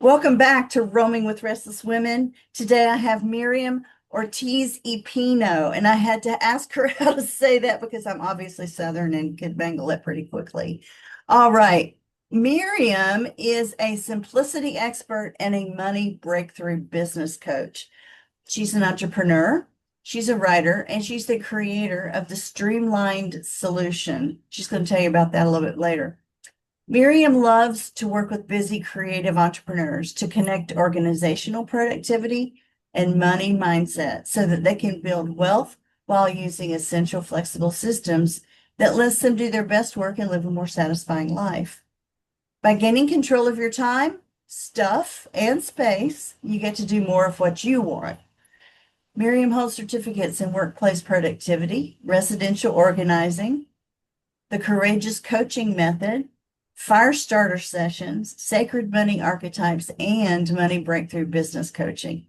Welcome back to Roaming with Restless Women. Today I have Miriam Ortiz Pino, and I had to ask her how to say that because I'm obviously Southern and could bangle it pretty quickly. All right. Miriam is a simplicity expert and a money breakthrough business coach. She's an entrepreneur, she's a writer, and she's the creator of the Streamlined Solution. She's going to tell you about that a little bit later. Miriam loves to work with busy creative entrepreneurs to connect organizational productivity and money mindset so that they can build wealth while using essential flexible systems that lets them do their best work and live a more satisfying life. By gaining control of your time, stuff, and space, you get to do more of what you want. Miriam holds certificates in workplace productivity, residential organizing, the courageous coaching method, fire starter sessions, sacred money archetypes, and money breakthrough business coaching.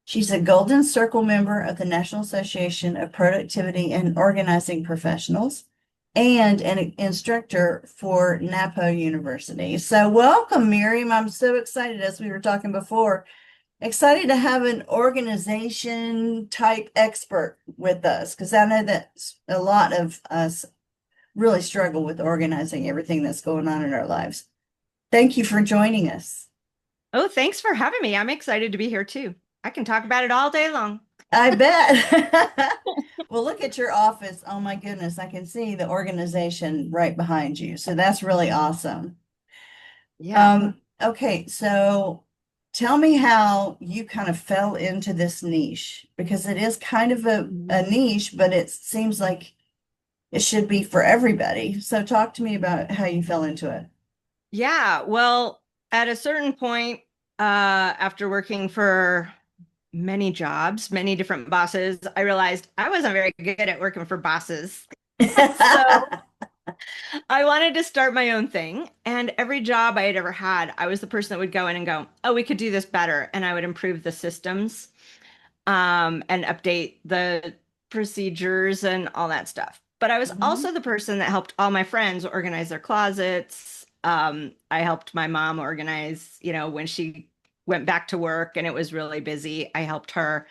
She's a Golden Circle member of the National Association of Productivity and Organizing Professionals and an instructor for Napo University. So welcome, Miriam. I'm so excited, as we were talking before, excited to have an organization type expert with us because I know that a lot of us really struggle with organizing everything that's going on in our lives. Thank you for joining us. Oh, thanks for having me. I'm excited to be here too. I can talk about it all day long. I bet. Well, look at your office. Oh my goodness, I can see the organization right behind you. So that's really awesome. Yeah. Okay, so tell me how you kind of fell into this niche because it is kind of a niche, but it seems like it should be for everybody. So talk to me about how you fell into it. Yeah. Well, at a certain point, after working for many jobs, many different bosses, I realized I wasn't very good at working for bosses. So I wanted to start my own thing. And every job I had ever had, I was the person that would go in and go, oh, we could do this better. And I would improve the systems, and update the procedures and all that stuff. But I was Mhm. also the person that helped all my friends organize their closets. I helped my mom organize, when she went back to work and it was really busy, I helped her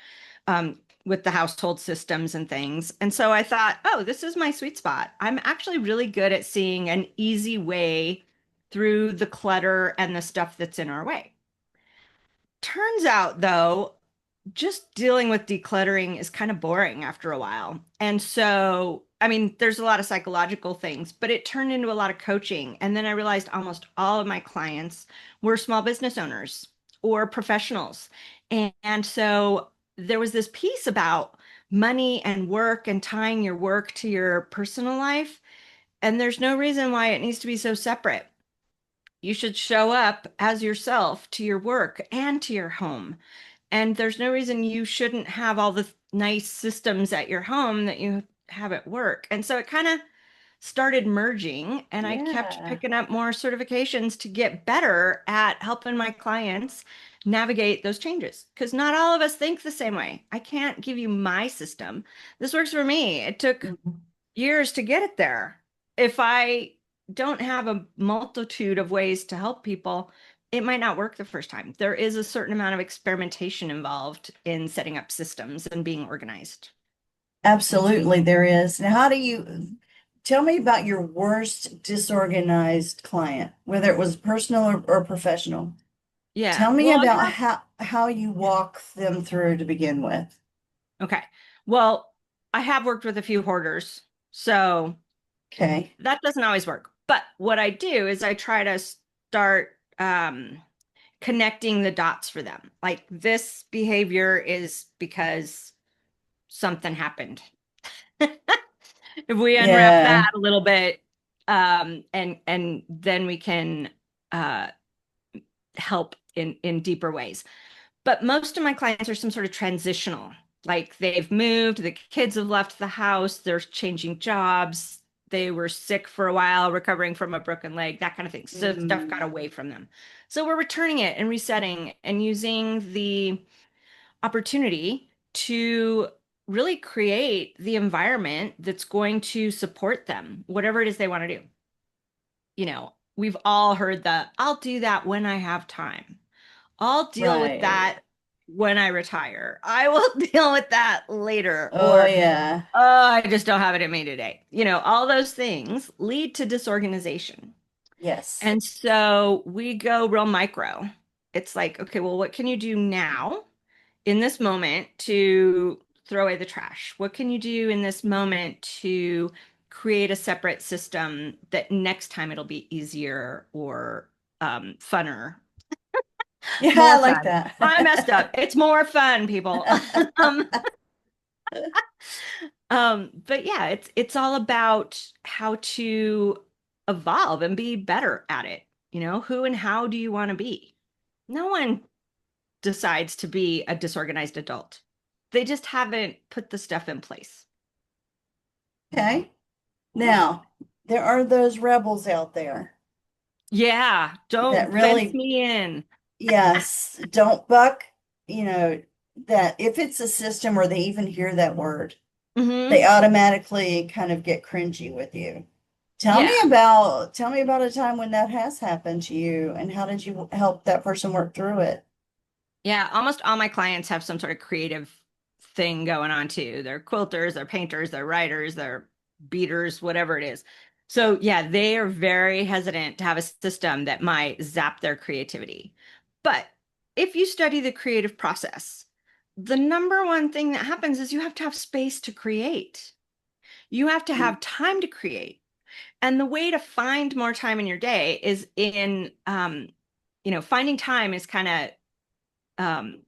with the household systems and things. And so I thought, oh, this is my sweet spot. I'm actually really good at seeing an easy way through the clutter and the stuff that's in our way. Turns out, though, just dealing with decluttering is kind of boring after a while. And so, I mean, there's a lot of psychological things, but it turned into a lot of coaching. And then I realized almost all of my clients were small business owners or professionals. And so there was this piece about money and work and tying your work to your personal life. And there's no reason why it needs to be so separate. You should show up as yourself to your work and to your home. And there's no reason you shouldn't have all the nice systems at your home that you have at work. And so it kind of started merging, and I kept Yeah. picking up more certifications to get better at helping my clients navigate those changes. Because not all of us think the same way. I can't give you my system. This works for me. It took Mhm. years to get it there. If I don't have a multitude of ways to help people, it might not work the first time. There is a certain amount of experimentation involved in setting up systems and being organized. Absolutely, there is. Now, how do you tell me about your worst disorganized client, whether it was personal or professional? Yeah. Tell me Well, about how you walk them through to begin with. okay. Well, I have worked with a few hoarders, so Okay. that doesn't always work. But what I do is I try to start connecting the dots for them. Like this behavior is because something happened. If we unwrap that Yeah. a little bit, and then we can uh, help in deeper ways. But most of my clients are some sort of transitional, like they've moved, the kids have left the house, they're changing jobs, they were sick for a while, recovering from a broken leg, that kind of thing. So stuff got Mm. away from them. So we're returning it and resetting and using the opportunity to really create the environment that's going to support them, whatever it is they want to do. We've all heard the I'll do that when I have time. I'll deal with Right. that when I retire. I will deal with that later. Oh, Or, yeah. oh, I just don't have it in me today. All those things lead to disorganization. Yes. And so we go real micro. It's like, okay, well, what can you do now in this moment to throw away the trash? What can you do in this moment to create a separate system that next time it'll be easier or funner, Yeah, I more like fun? I messed up. that. It's more fun, people. um, but yeah, it's all about how to evolve and be better at it. Who and how do you want to be? No one decides to be a disorganized adult. They just haven't put the stuff in place. Okay. Yeah. Now, there are those rebels out there Yeah, that don't fence really, me in. yes, don't buck, you know, that if it's a system or they even hear that word, they Hmm. automatically kind of get cringy with you. Yeah. Tell me about a time when that has happened to you and how did you help that person work through it? Yeah, almost all my clients have some sort of creative thing going on too. They're quilters, they're painters, they're writers, they're beaters, whatever it is. So, yeah, they are very hesitant to have a system that might zap their creativity. But if you study the creative process, the number one thing that happens is you have to have space to create. You have to have time to create. And the way to find more time in your day is finding time is kind of um,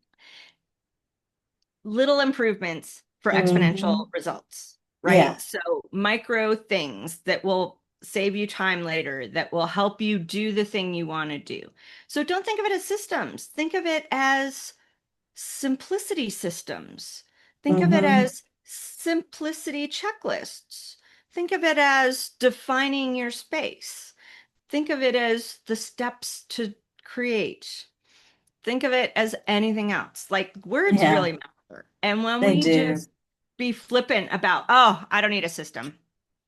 little improvements for Mm-hmm. exponential results, Yeah. right? So micro things that will save you time later, that will help you do the thing you want to do. So don't think of it as systems. Think of it as simplicity systems. Think of it Mm-hmm. as simplicity checklists. Think of it as defining your space. Think of it as the steps to create. Think of it as anything else. Like words Yeah, really matter. And when they we do. just be flippant about, oh, I don't need a system,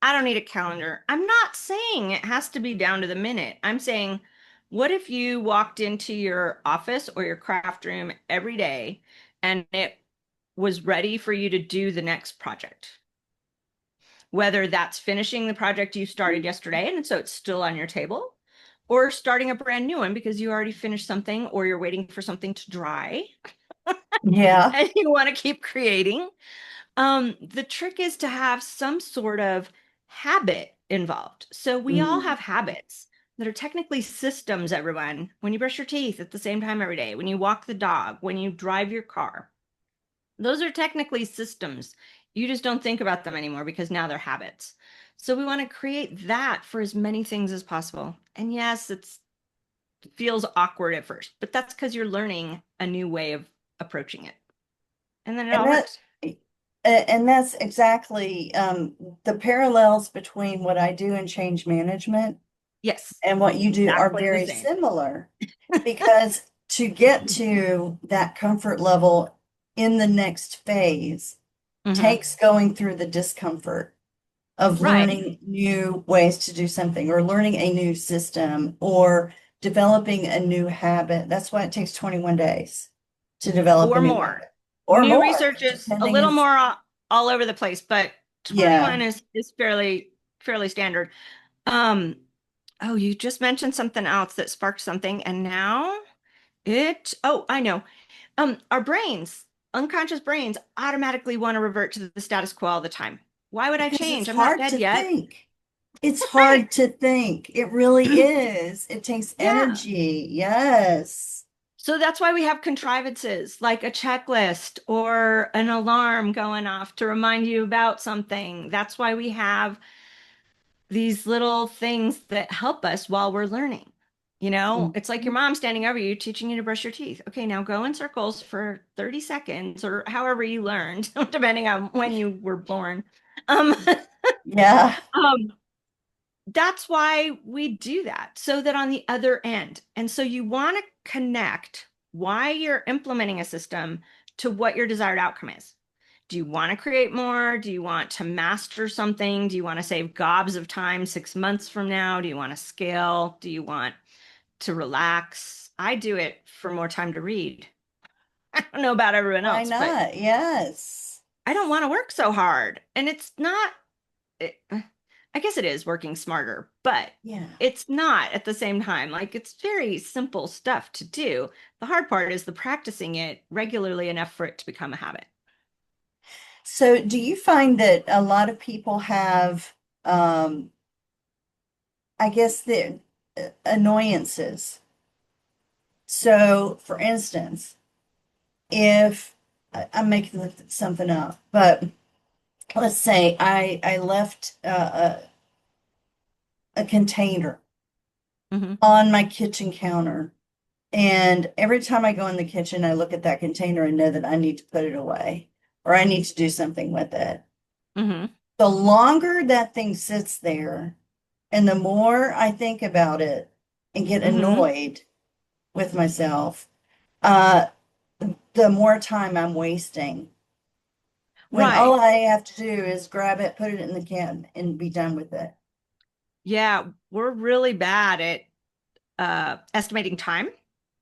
I don't need a calendar, I'm not saying it has to be down to the minute. I'm saying, what if you walked into your office or your craft room every day and it was ready for you to do the next project? Whether that's finishing the project you started yesterday and so it's still on your table, or starting a brand new one because you already finished something or you're waiting for something to dry Yeah. and you want to keep creating. The trick is to have some sort of habit involved. So we all Mm. have habits that are technically systems, everyone. When you brush your teeth at the same time every day, when you walk the dog, when you drive your car, those are technically systems. You just don't think about them anymore because now they're habits. So we want to create that for as many things as possible. And yes, it feels awkward at first, but that's because you're learning a new way of approaching it. And then it And all that works. and that's exactly the parallels between what I do in change management Yes, and what you do are exactly the very same. similar because to get to that comfort level in the next phase Hmm. takes going through the discomfort of Right. learning new ways to do something or learning a new system or developing a new habit. That's why it takes 21 days to develop a Or new more. habit or New more, research is a depending little is, more all over the place, but yeah. 21 is fairly standard. Um, oh, you just mentioned something else that sparked something, and now oh, I know. Our brains, unconscious brains, automatically want to revert to the status quo all the time. Why would I Because it's change? I'm not hard dead to yet. think. It's Right. hard to think. It really is. It takes Yeah. energy. Yes. So that's why we have contrivances like a checklist or an alarm going off to remind you about something. That's why we have these little things that help us while we're learning. It's like your Mhm. mom standing over you, teaching you to brush your teeth. Okay, now go in circles for 30 seconds or however you learned, depending on when you were born. Um, Yeah. um, that's why we do that, so that on the other end. And so you want to connect why you're implementing a system to what your desired outcome is. Do you want to create more? Do you want to master something? Do you want to save gobs of time 6 months from now? Do you want to scale? Do you want to relax? I do it for more time to read. I don't know about everyone Why else, but not? Yes. I don't want to work so hard. And it's not, I guess it is working smarter, but Yeah. it's not at the same time. Like it's very simple stuff to do. The hard part is the practicing it regularly enough for it to become a habit. So do you find that a lot of people have, um, I guess the annoyances? So for instance, if I'm making something up, but let's say I left a container Hmm. on my kitchen counter. And every time I go in the kitchen, I look at that container and know that I need to put it away or I need to do something with it. Hmm. The longer that thing sits there and the more I think about it and get Hmm. annoyed with myself, uh, the more time I'm wasting. When Right. all I have to do is grab it, put it in the can, and be done with it. Yeah, we're really bad at estimating time.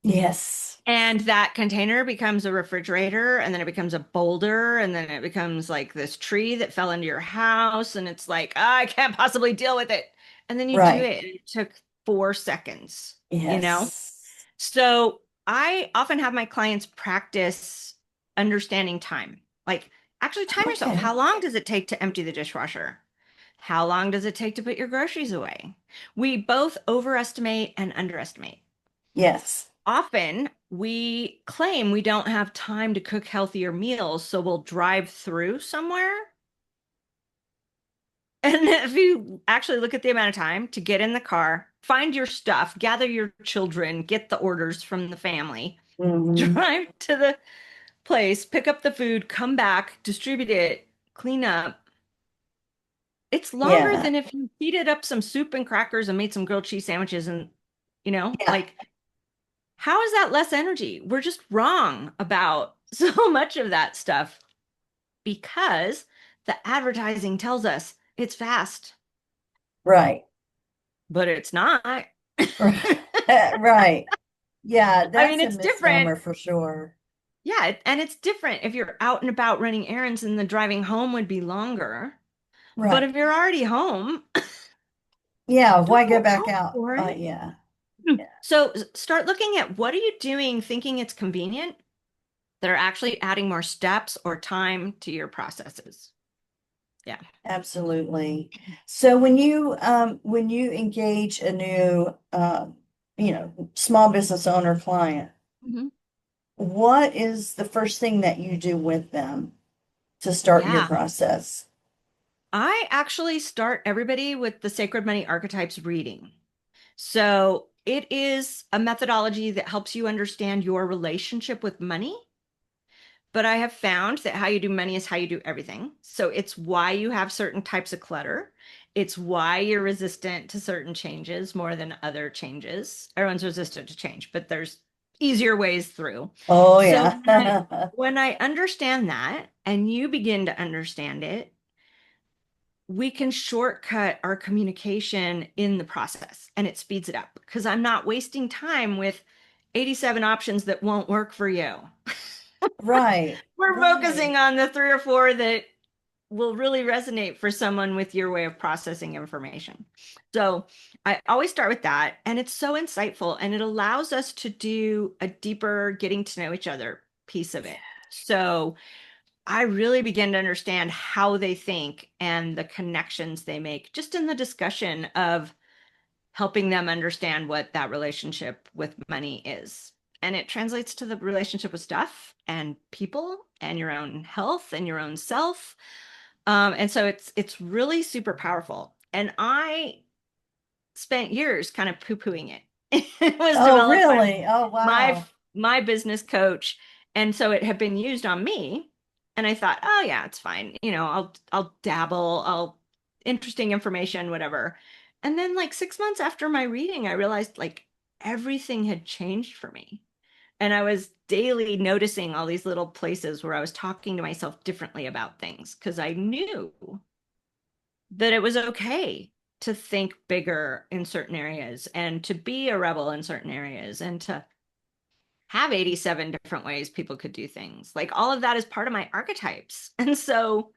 Yes. And that container becomes a refrigerator, and then it becomes a boulder, and then it becomes like this tree that fell into your house, and it's like, "Ah, I can't possibly deal with it." And then you do Right. it, and it took 4 seconds, you know? Yes. So I often have my clients practice understanding time. Like, actually time yourself. How Okay. long does it take to empty the dishwasher? How long does it take to put your groceries away? We both overestimate and underestimate. Yes. Often we claim we don't have time to cook healthier meals, so we'll drive through somewhere. And if you actually look at the amount of time to get in the car, find your stuff, gather your children, get the orders from the family, Hmm. drive to the place, pick up the food, come back, distribute it, clean up. It's longer Yeah. than if you heated up some soup and crackers and made some grilled cheese sandwiches and, Yeah. like, how is that less energy? We're just wrong about so much of that stuff because the advertising tells us it's fast, Right. but it's not. Right. Yeah, I mean, that's a it's different. misnomer for sure. Yeah, and it's different if you're out and about running errands and the driving home would be longer. But Right. if you're already home, Yeah, why go don't back go out? for it. Yeah. Yeah. So start looking at what are you doing thinking it's convenient that are actually adding more steps or time to your processes. Yeah. Absolutely. So when you engage a new small business owner client, Mhm. what is the first thing that you do with them to start your Yeah. process? I actually start everybody with the Sacred Money Archetypes reading. So it is a methodology that helps you understand your relationship with money. But I have found that how you do money is how you do everything. So it's why you have certain types of clutter. It's why you're resistant to certain changes more than other changes. Everyone's resistant to change, but there's easier ways through. Oh So yeah. when I understand that and you begin to understand it, we can shortcut our communication in the process and it speeds it up because I'm not wasting time with 87 options that won't work for you. Right. We're focusing Right. on the three or four that will really resonate for someone with your way of processing information. So I always start with that. And it's so insightful and it allows us to do a deeper getting to know each other piece of it. So I really begin to understand how they think and the connections they make just in the discussion of helping them understand what that relationship with money is. And it translates to the relationship with stuff and people and your own health and your own self. And so it's really super powerful. And I spent years kind of poo-pooing it. It was Oh, developed by really? Oh, my wow. my business coach, and so it had been used on me. And I thought, oh yeah, it's fine. I'll dabble. I'll interesting information, whatever. And then like 6 months after my reading, I realized like everything had changed for me. And I was daily noticing all these little places where I was talking to myself differently about things because I knew that it was okay to think bigger in certain areas and to be a rebel in certain areas and to have 87 different ways people could do things. Like all of that is part of my archetypes. And so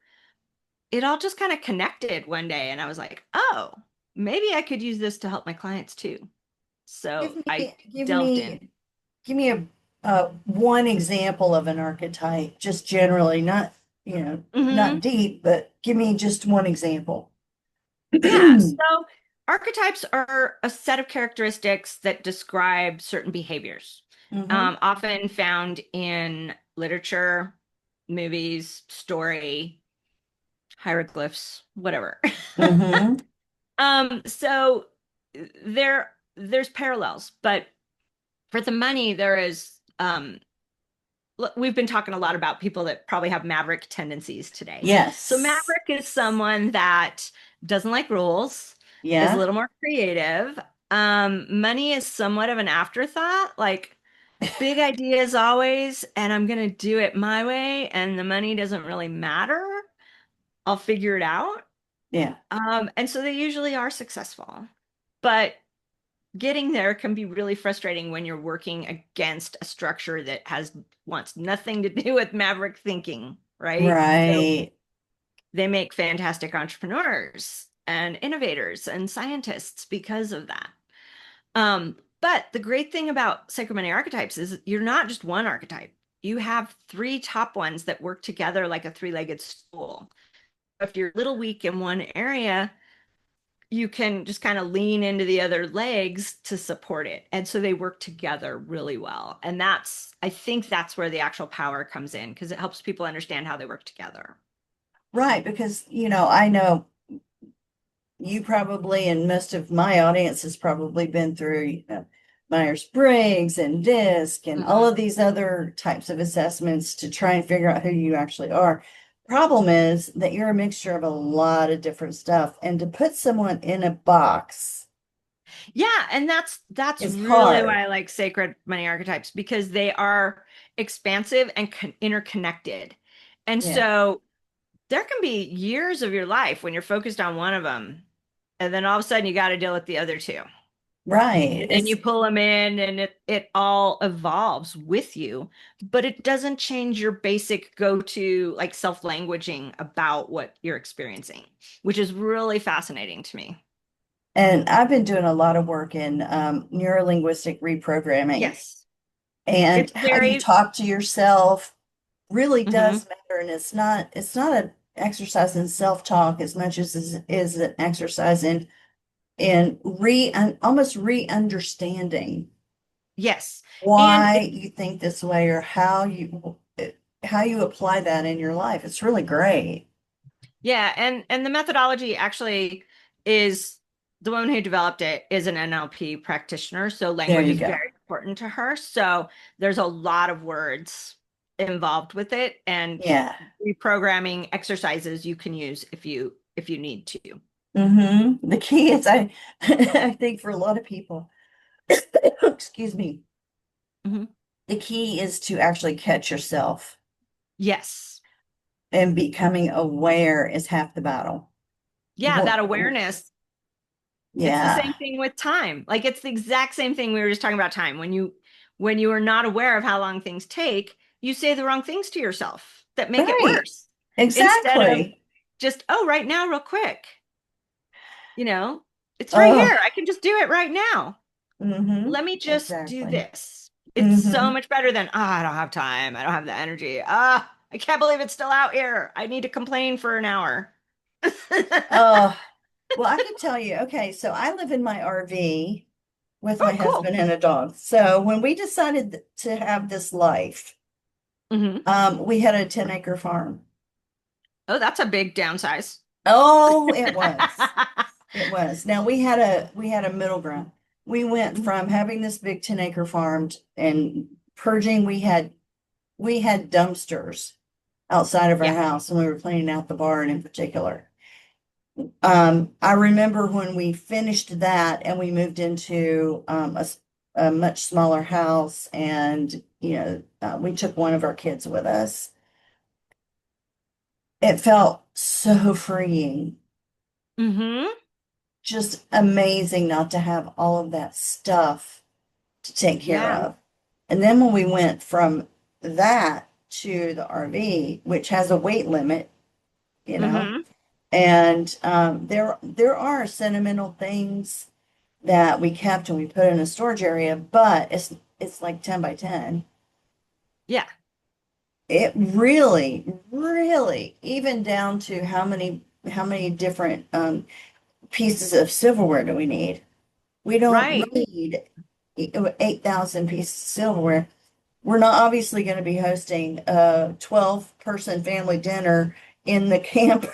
it all just kind of connected one day. And I was like, oh, maybe I could use this to help my clients too. Give So I me, give delved me, in. give me a one example of an archetype, just generally, not, not Hmm. deep, but give me just one example. Yeah. So archetypes are a set of characteristics that describe certain behaviors, Hmm. often found in literature, movies, story, hieroglyphs, whatever. Hmm. So there's parallels, but for the money, there is we've been talking a lot about people that probably have maverick tendencies today. So Yes. maverick is someone that doesn't like rules, is a Yeah. little more creative. Money is somewhat of an afterthought, like big ideas always, and I'm gonna do it my way, and the money doesn't really matter. I'll figure it out. Yeah. And so they usually are successful. But getting there can be really frustrating when you're working against a structure that has wants nothing to do with maverick thinking, right? So Right. they make fantastic entrepreneurs and innovators and scientists because of that. But the great thing about psychomoney archetypes is you're not just one archetype. You have three top ones that work together like a three-legged stool. If you're a little weak in one area, you can just kind of lean into the other legs to support it. And so they work together really well. And I think that's where the actual power comes in because it helps people understand how they work together. Right. Because, I know you probably, and most of my audience has probably been through, Myers-Briggs and DISC and all Hmm. of these other types of assessments to try and figure out who you actually are. Problem is that you're a mixture of a lot of different stuff, and to put someone in a box Yeah, and that's is really why hard. I like sacred money archetypes because they are expansive and interconnected. And Yeah, so there can be years of your life when you're focused on one of them, and then all of a sudden you got to deal with the other two. right. And then you pull them in and it all evolves with you, but it doesn't change your basic go-to like self-languaging about what you're experiencing, which is really fascinating to me. And I've been doing a lot of work in neuro-linguistic reprogramming, Yes. and It's how you very talk to yourself really mhm. does matter. And it's not an exercise in self-talk as much as is an exercise in almost re-understanding Yes. And why you think this way, or how you apply that in your life. It's really great. yeah, and the methodology actually is the woman who developed it is an NLP practitioner, so There language you is go. very important to her. So there's a lot of words involved with it and Yeah. reprogramming exercises you can use if you need to. The key is I think for a lot of people, excuse me, Mhm. the key is to actually catch yourself, Yes. and becoming aware is half the battle. Yeah, Wha- that awareness. It's the Yeah. same thing with time. Like it's the exact same thing we were just talking about time. When you are not aware of how long things take, you say the wrong things to yourself that make it Right. worse instead of Exactly. just, oh, right now, real quick. You know, it's right Oh, here. I can just do it right now. Let me just do exactly. this. It's so hmm much better than, I don't have time. I don't have the energy. I can't believe it's still out here. I need to complain for an hour. Oh, well, I can tell you, okay, so I live in my RV with my Oh, cool. husband and a dog. So when we decided to have this life, Hmm. we had a 10-acre farm. Oh, that's a big downsize. Oh, it was. It was. Now we had a middle ground. We went Mhm. from having this big 10-acre farm and purging. We had dumpsters outside of our Yeah. house, and we were cleaning out the barn in particular. I remember when we finished that and we moved into a much smaller house, and we took one of our kids with us. It felt so freeing, Hmm. just amazing not to have all of that stuff to take care Yeah. of. And then when we went from that to the RV, which has a weight limit, you know, Mm-hmm. and there are sentimental things that we kept and we put in a storage area, but it's like 10 by 10. Yeah. It really, really, even down to how many different pieces of silverware do we need? We don't Right. need 8,000 pieces of silverware. We're not obviously going to be hosting a 12-person family dinner in the camper,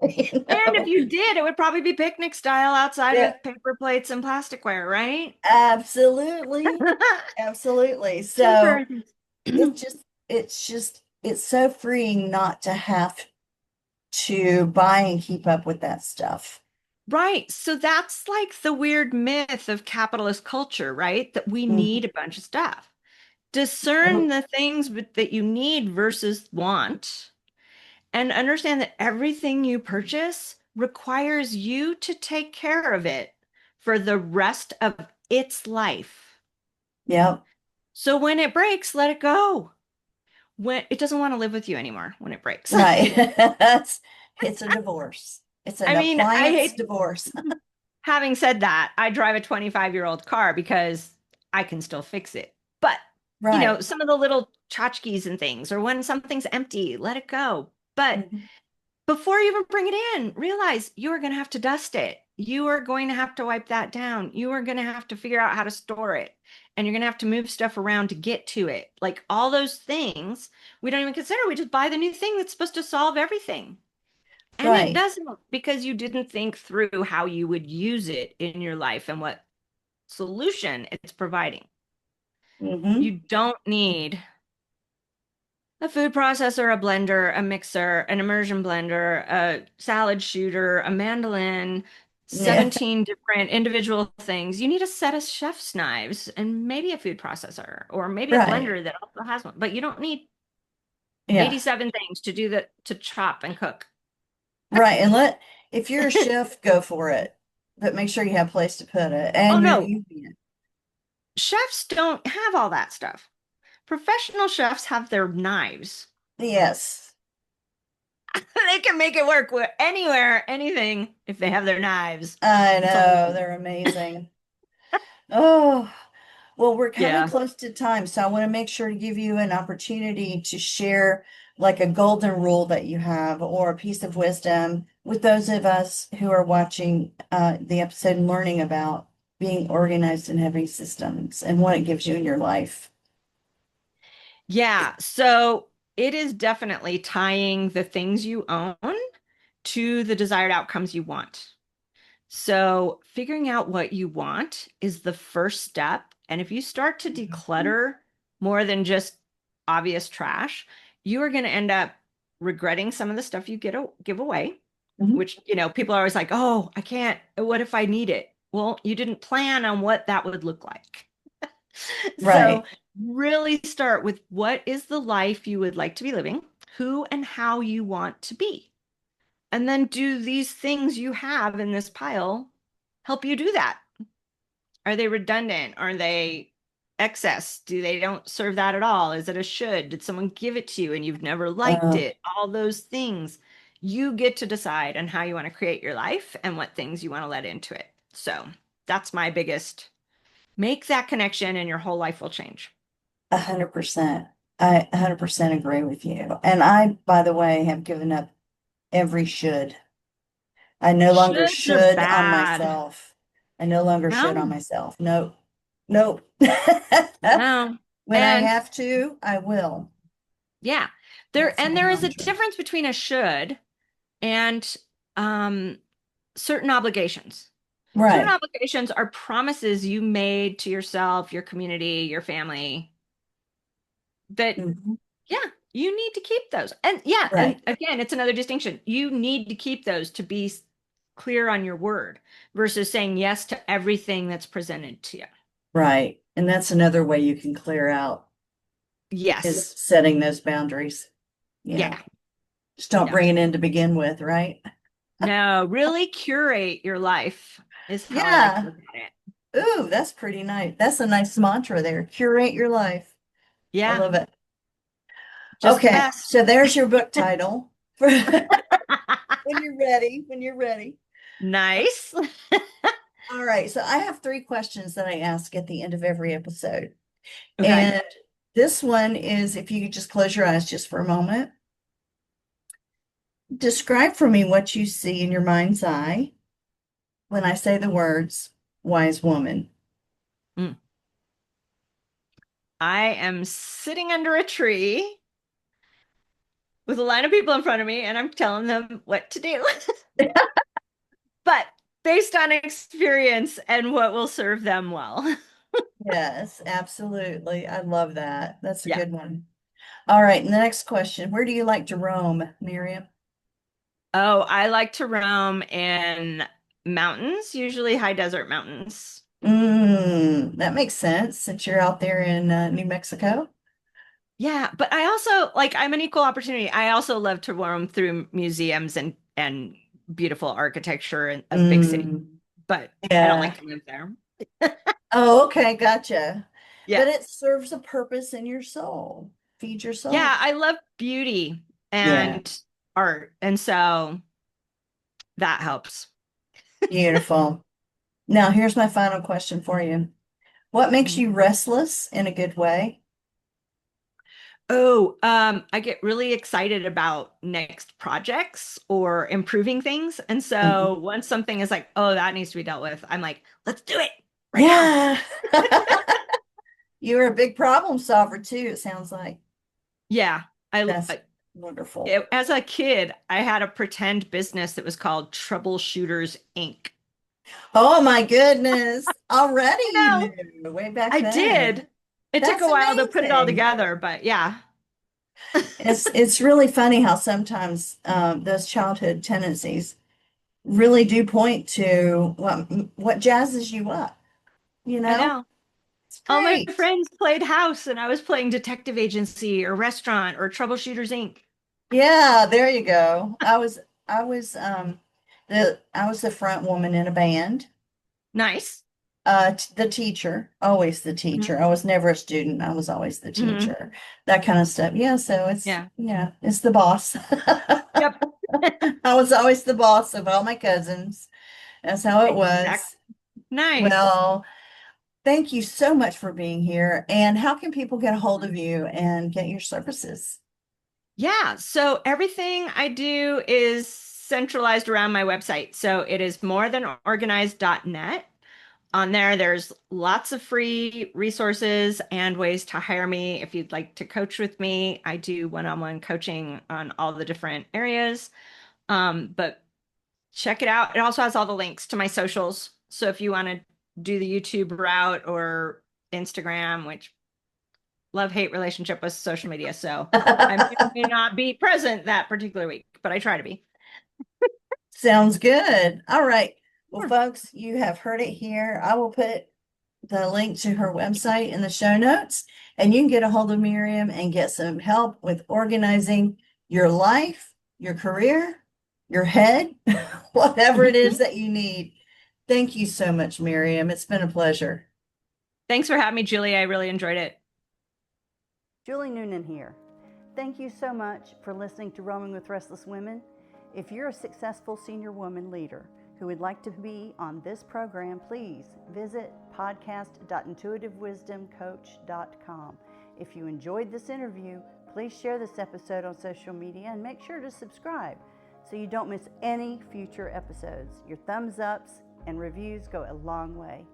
you And if know? you did, it would probably be picnic style outside Yeah, with paper plates and plasticware, right? absolutely. Absolutely. So Super. it's just, it's so freeing not to have to buy and keep up with that stuff. Right. So that's like the weird myth of capitalist culture, right? That we need Mhm. a bunch of stuff. Discern the things that you need versus want, and understand that everything you purchase requires you to take care of it for the rest of its life. Yep. So when it breaks, let it go. When it doesn't want to live with you anymore when it breaks. Right. It's a divorce. It's I an mean, I appliance hate divorce. having said that, I drive a 25-year-old car because I can still fix it. But, Right. some of the little tchotchkes and things, or when something's empty, let it go. But Mhm. before you even bring it in, realize you are going to have to dust it. You are going to have to wipe that down. You are going to have to figure out how to store it. And you're going to have to move stuff around to get to it. Like all those things we don't even consider. We just buy the new thing that's supposed to solve everything. And it Right. doesn't because you didn't think through how you would use it in your life and what solution it's providing. Hmm. You don't need a food processor, a blender, a mixer, an immersion blender, a salad shooter, a mandolin, Yeah. 17 different individual things. You need a set of chef's knives and maybe a food processor or maybe a Right. blender that also has one, but you don't need Yeah. 87 things to do that to chop and cook. Right. If you're a chef, go for it. But make sure you have a place to put it Oh and you're no, using it. chefs don't have all that stuff. Professional chefs have their knives. Yes. They can make it work anywhere, anything if they have their knives. I That's all you know. need. They're amazing. Oh, well, we're coming Yeah. close to time, so I want to make sure to give you an opportunity to share like a golden rule that you have or a piece of wisdom with those of us who are watching the episode and learning about being organized and having systems and what it gives you in your life. Yeah. So it is definitely tying the things you own to the desired outcomes you want. So figuring out what you want is the first step. And if you start to declutter more than just obvious trash, you are going to end up regretting some of the stuff you give away, Mhm. which, people are always like, oh, I can't. What if I need it? Well, you didn't plan on what that would look like. So Right. really start with what is the life you would like to be living, who and how you want to be. And then do these things you have in this pile help you do that? Are they redundant? Are they excess? Do they don't serve that at all? Is it a should? Did someone give it to you and you've never liked Uh, it? All those things. You get to decide on how you want to create your life and what things you want to let into it. So that's my biggest make that connection and your whole life will change. 100%. I 100% agree with you. And I, by the way, have given up every should. I no longer Shoulds are should on bad. myself. I no longer should on No, myself. Nope. Nope. no. When I And have to, I will. yeah, That's my there is a mantra. difference between a should and um certain obligations. Certain Right. obligations are promises you made to yourself, your community, your family that Mhm. yeah, you need to keep those. And yeah, and Right. again, it's another distinction. You need to keep those to be clear on your word versus saying yes to everything that's presented to you. Right. And that's another way you can clear out is Yes. setting those boundaries. Yeah. Yeah. Just don't Yeah. bring it in to begin with, right? No, really curate your life is how I like to Yeah. look at it. Ooh, that's pretty nice. That's a nice mantra there. Curate your life. I Yeah, love it. just the Okay, best. so there's your book title for when you're ready, when you're ready. Nice. All right, so I have three questions that I ask at the end of every episode. Okay. And this one is if you could just close your eyes just for a moment. Describe for me what you see in your mind's eye when I say the words wise woman. Mm. I am sitting under a tree with a line of people in front of me, and I'm telling them what to do. But based on experience and what will serve them well. Yes, absolutely. I love that. That's a Yeah. good one. All right, and the next question. Where do you like to roam, Miriam? Oh, I like to roam in mountains, usually high desert mountains. That makes sense since you're out there in New Mexico. Yeah, but I also like I'm an equal opportunity. I also love to roam through museums and beautiful architecture of big cities, Mm, but I don't like yeah. to live there. Oh, okay, gotcha. Yeah. But it serves a purpose in your soul. Feed your Yeah, soul. I love beauty Yeah, and art. And so that helps. beautiful. Now, here's my final question for you. What makes Mhm. you restless in a good way? Oh, I get really excited about next projects or improving things. And so Mhm. once something is like, oh, that needs to be dealt with, I'm like, let's do it right now. Yeah. You're a big problem solver too, it sounds like. Yeah. That's wonderful. As a kid, I had a pretend business that was called Troubleshooters Inc. Oh my goodness. Already I you know. knew way back I then. did. It took That's a while to put it all amazing. together, but yeah. It's really funny how sometimes those childhood tendencies really do point to what jazzes you up, you I know? know. It's All my great. friends played house and I was playing detective agency or restaurant or Troubleshooters Inc. Yeah, there you go. I was I was the front woman in a band. Nice. The teacher, always the Mhm. teacher. I was never a student. I was always the Mhm. teacher. That kind of stuff. Yeah, so it's Yeah. yeah, it's the boss. Yep. I was always the boss of all my cousins. That's how it Exactly. was. Nice. Well, thank you so much for being here. And how can people get a hold of you and get your services? Yeah. So everything I do is centralized around my website. So it is morethanorganized.net. On there, there's lots of free resources and ways to hire me if you'd like to coach with me. I do one-on-one coaching on all the different areas. But check it out. It also has all the links to my socials. So if you want to do the YouTube route or Instagram, which love-hate relationship with social media. So I may or may not be present that particular week, but I try to be. Sounds good. All right. Well, Yeah. folks, you have heard it here. I will put the link to her website in the show notes, and you can get a hold of Miriam and get some help with organizing your life, your career, your head, whatever it is that you need. Thank you so much, Miriam. It's been a pleasure. Thanks for having me, Julie. I really enjoyed it. Julie Noonan here. Thank you so much for listening to Roaming with Restless Women. If you're a successful senior woman leader who would like to be on this program, please visit podcast.intuitivewisdomcoach.com. If you enjoyed this interview, please share this episode on social media and make sure to subscribe so you don't miss any future episodes. Your thumbs ups and reviews go a long way.